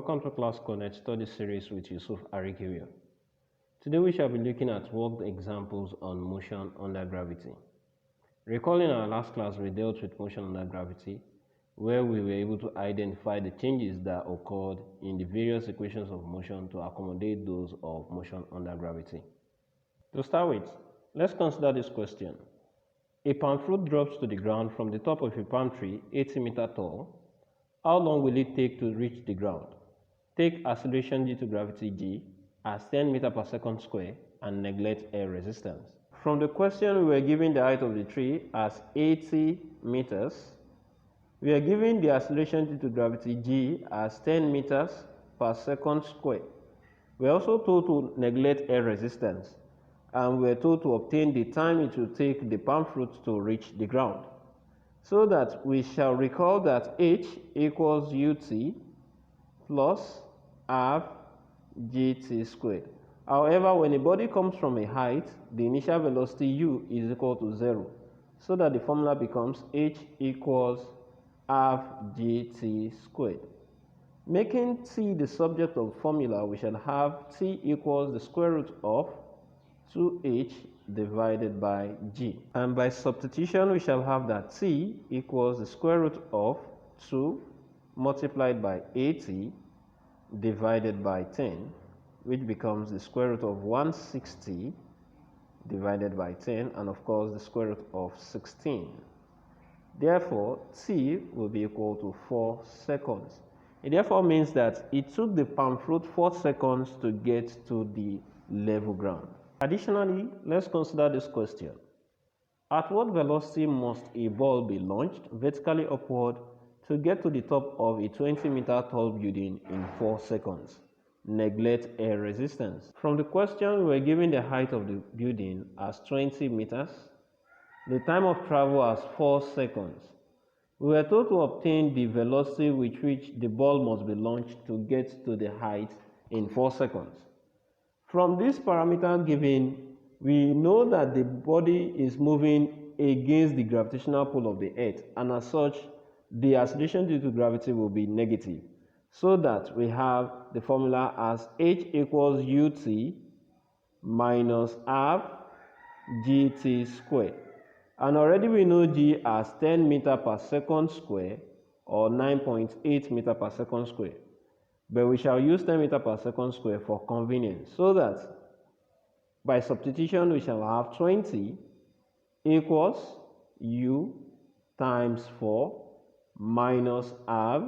Welcome to Class Connect Study Series with Yusuf Arikiwe. Today we shall be looking at worked examples on motion under gravity. Recall in our last class we dealt with motion under gravity, where we were able to identify the changes that occurred in the various equations of motion to accommodate those of motion under gravity. To start with, let's consider this question. A palm fruit drops to the ground from the top of a palm tree 80 meters tall. How long will it take to reach the ground? Take acceleration due to gravity g as 10 meters per second square and neglect air resistance. From the question, we were given the height of the tree as 80 meters. We are given the acceleration due to gravity g as 10 meters per second square. We are also told to neglect air resistance, and we are told to obtain the time it will take the palm fruit to reach the ground. So that we shall recall that h equals ut plus half gt squared. However, when a body comes from a height, the initial velocity u is equal to 0. So that the formula becomes h equals half gt squared. Making t the subject of the formula, we shall have t equals the square root of 2h divided by g. And by substitution, we shall have that t equals the square root of 2 multiplied by 80 divided by 10, which becomes the square root of 160 divided by 10, and of course the square root of 16. Therefore, t will be equal to 4 seconds. It therefore means that it took the palm fruit 4 seconds to get to the level ground. Additionally, let's consider this question. At what velocity must a ball be launched vertically upward to get to the top of a 20-meter tall building in 4 seconds? Neglect air resistance. From the question, we were given the height of the building as 20 meters, the time of travel as 4 seconds. We were told to obtain the velocity with which the ball must be launched to get to the height in 4 seconds. From this parameter given, we know that the body is moving against the gravitational pull of the earth, and as such, the acceleration due to gravity will be negative. So that we have the formula as h equals ut minus half gt squared. And already we know g as 10 meters per second square, or 9.8 meters per second square. But we shall use 10 meters per second square for convenience, so that by substitution we shall have 20 equals u times 4 minus half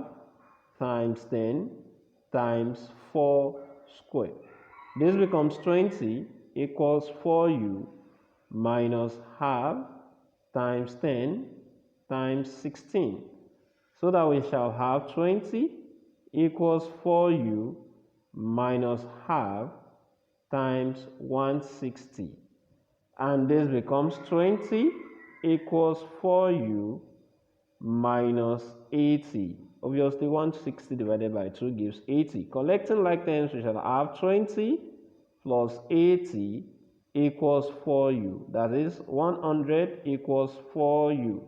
times 10 times 4 squared. This becomes 20 equals 4u minus half times 10 times 16. So that we shall have 20 equals 4u minus half times 160. And this becomes 20 equals 4u minus 80. Obviously, 160 divided by 2 gives 80. Collecting like terms, we shall have 20 plus 80 equals 4u. That is 100 equals 4u.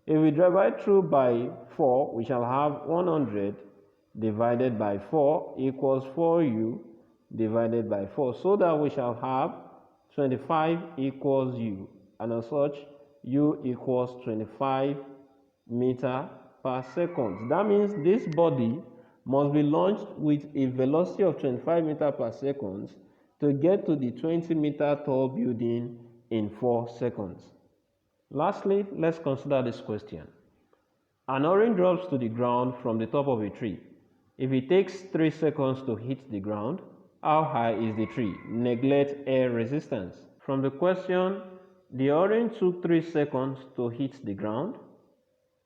If we divide through by 4, we shall have 100 divided by 4 equals 4u divided by 4. So that we shall have 25 equals u. And as such, u equals 25 meters per second. That means this body must be launched with a velocity of 25 meters per second to get to the 20-meter tall building in 4 seconds. Lastly, let's consider this question. An orange drops to the ground from the top of a tree. If it takes 3 seconds to hit the ground, how high is the tree? Neglect air resistance. From the question, the orange took 3 seconds to hit the ground.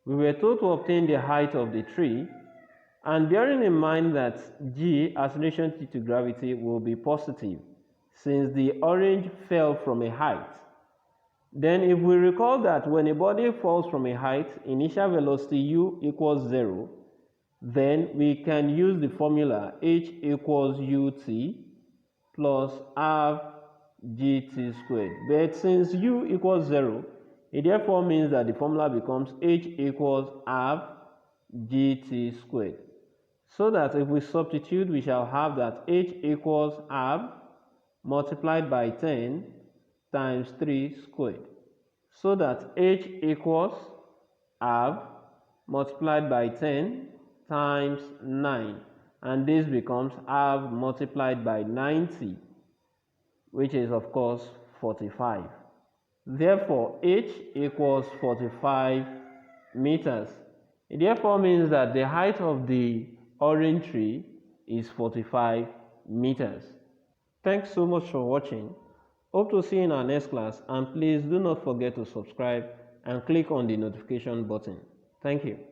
We were told to obtain the height of the tree, and bearing in mind that g, acceleration due to gravity, will be positive since the orange fell from a height. Then if we recall that when a body falls from a height, initial velocity u equals 0, then we can use the formula h equals ut plus half gt squared. But since u equals 0, it therefore means that the formula becomes h equals half gt squared. So that if we substitute, we shall have that h equals half multiplied by 10 times 3 squared. So that h equals half multiplied by 10 times 9, and this becomes half multiplied by 90, which is of course 45. Therefore, h equals 45 meters. It therefore means that the height of the orange tree is 45 meters. Thanks so much for watching. Hope to see you in our next class, and please do not forget to subscribe and click on the notification button. Thank you.